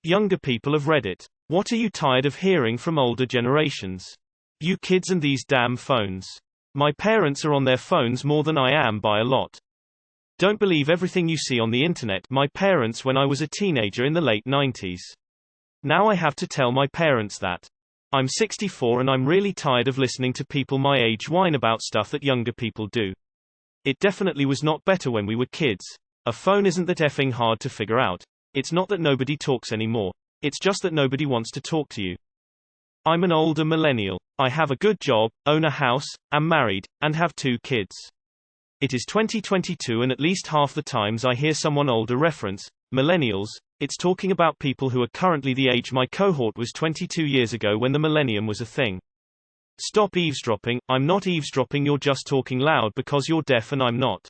Younger people have read it. What are you tired of hearing from older generations? You kids and these damn phones. My parents are on their phones more than I am by a lot. Don't believe everything you see on the internet. My parents when I was a teenager in the late 90s. Now I have to tell my parents that. I'm 64 and I'm really tired of listening to people my age whine about stuff that younger people do. It definitely was not better when we were kids. A phone isn't that effing hard to figure out. It's not that nobody talks anymore. It's just that nobody wants to talk to you. I'm an older millennial. I have a good job, own a house, am married, and have 2 kids. It is 2022 and at least half the times I hear someone older reference millennials, it's talking about people who are currently the age my cohort was 22 years ago when the millennium was a thing. Stop eavesdropping. I'm not eavesdropping. You're just talking loud because you're deaf and I'm not.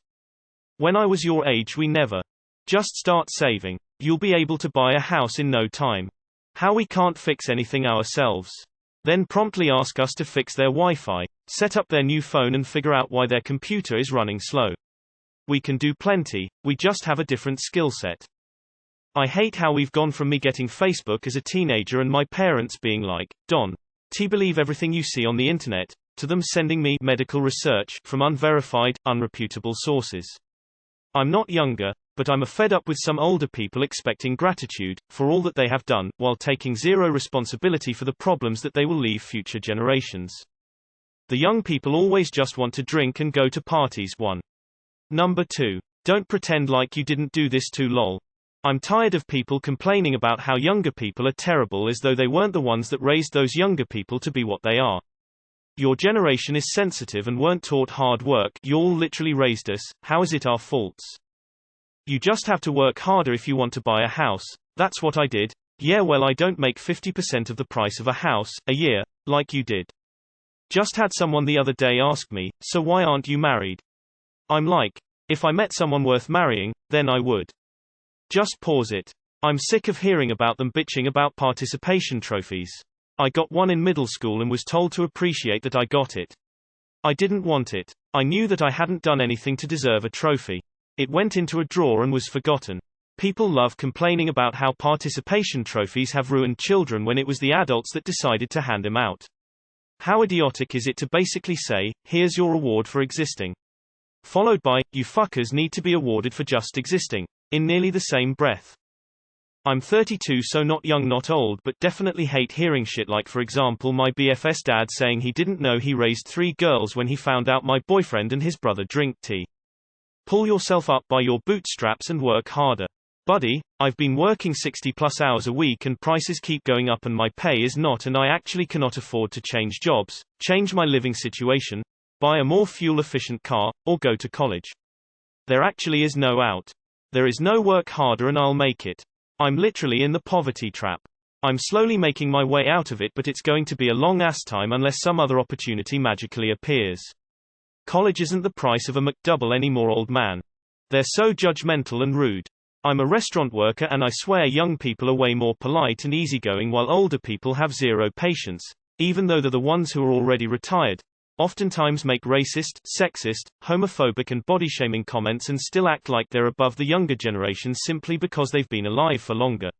When I was your age we never. Just start saving. You'll be able to buy a house in no time. How we can't fix anything ourselves. Then promptly ask us to fix their Wi-Fi, set up their new phone and figure out why their computer is running slow. We can do plenty, we just have a different skill set. I hate how we've gone from me getting Facebook as a teenager and my parents being like, Don, believe everything you see on the internet, to them sending me medical research from unverified, unreputable sources. I'm not younger, but I'm fed up with some older people expecting gratitude for all that they have done, while taking zero responsibility for the problems that they will leave future generations. The young people always just want to drink and go to parties. 1. Number 2. Don't pretend like you didn't do this too lol. I'm tired of people complaining about how younger people are terrible as though they weren't the ones that raised those younger people to be what they are. Your generation is sensitive and weren't taught hard work. You all literally raised us, how is it our faults? You just have to work harder if you want to buy a house. That's what I did. Yeah, well I don't make 50% of the price of a house a year, like you did. Just had someone the other day ask me, so why aren't you married? I'm like, if I met someone worth marrying, then I would. Just pause it. I'm sick of hearing about them bitching about participation trophies. I got one in middle school and was told to appreciate that I got it. I didn't want it. I knew that I hadn't done anything to deserve a trophy. It went into a drawer and was forgotten. People love complaining about how participation trophies have ruined children when it was the adults that decided to hand them out. How idiotic is it to basically say, here's your reward for existing? Followed by, you fuckers need to be awarded for just existing, in nearly the same breath. I'm 32, so not young not old, but definitely hate hearing shit like, for example, my BFS dad saying he didn't know he raised 3 girls when he found out my boyfriend and his brother drink tea. Pull yourself up by your bootstraps and work harder. Buddy, I've been working 60+ hours a week and prices keep going up and my pay is not, and I actually cannot afford to change jobs, change my living situation, buy a more fuel-efficient car, or go to college. There actually is no out. There is no work harder and I'll make it. I'm literally in the poverty trap. I'm slowly making my way out of it, but it's going to be a long-ass time unless some other opportunity magically appears. College isn't the price of a McDouble anymore, old man. They're so judgmental and rude. I'm a restaurant worker and I swear young people are way more polite and easygoing while older people have zero patience, even though they're the ones who are already retired, oftentimes make racist, sexist, homophobic and body-shaming comments and still act like they're above the younger generation simply because they've been alive for longer.